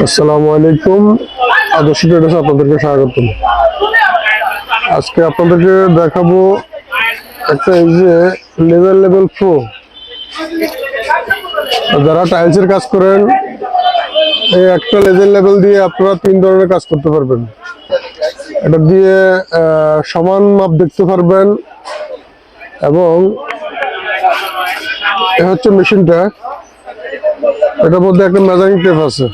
আসসালামু আলাইকুম। আদর্শ ট্রেডার্সে আপনাদেরকে স্বাগতম। আজকে আপনাদেরকে দেখাবো একটা এই যে লেভেল প্রো। যারা টাইলসের কাজ করেন এই একটা লেভেল দিয়ে আপনারা 3 ধরনের কাজ করতে পারবেন। এটা দিয়ে সমান মাপ দেখতে পারবেন এবং এ হচ্ছে মেশিনটা। এটার মধ্যে একটা মেজারিং টেপ আছে।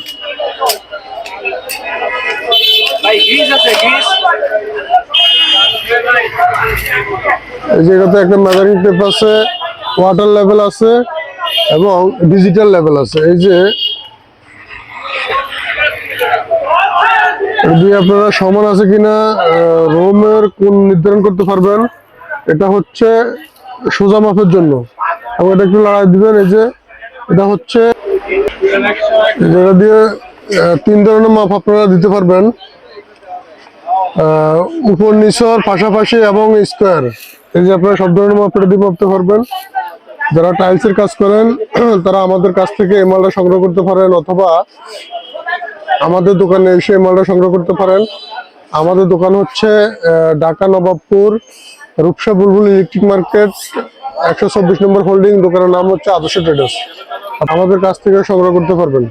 এই জায়গাতে একটা মেজারিং টেপ আছে, ওয়াটার লেভেল আছে এবং ডিজিটাল লেভেল আছে। এই যে দিয়ে আপনারা সমান আছে কিনা রোমের কোণ নির্ধারণ করতে পারবেন। এটা হচ্ছে সোজা মাপের জন্য এবং এটা একটু লড়াই দিবেন। এই যে এটা হচ্ছে যেটা দিয়ে 3 ধরনের মাপ আপনারা দিতে পারবেন, উপর নিচর, পাশাপাশি এবং স্কোয়ার। এই যে আপনারা সব ধরনের মাপ দিয়ে মাপতে পারবেন। যারা টাইলসের কাজ করেন তারা আমাদের কাছ থেকে এই মালটা সংগ্রহ করতে পারেন, অথবা আমাদের দোকানে এসে এই মালটা সংগ্রহ করতে পারেন। আমাদের দোকান হচ্ছে ঢাকা নবাবপুর রূপসা বুলবুল ইলেকট্রিক মার্কেট 124 নম্বর হোল্ডিং। দোকানের নাম হচ্ছে আদর্শ ট্রেডার্স। আমাদের কাছ থেকে সংগ্রহ করতে পারবেন।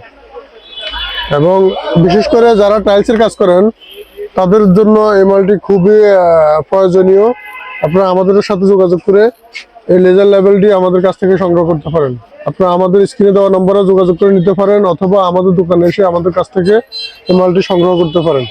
এবং বিশেষ করে যারা টাইলসের কাজ করেন তাদের জন্য এই মালটি খুবই প্রয়োজনীয়। আপনারা আমাদের সাথে যোগাযোগ করে এই লেজার লেভেলটি আমাদের কাছ থেকে সংগ্রহ করতে পারেন। আপনারা আমাদের স্ক্রিনে দেওয়া নম্বরে যোগাযোগ করে নিতে পারেন, অথবা আমাদের দোকানে এসে আমাদের কাছ থেকে এই মালটি সংগ্রহ করতে পারেন।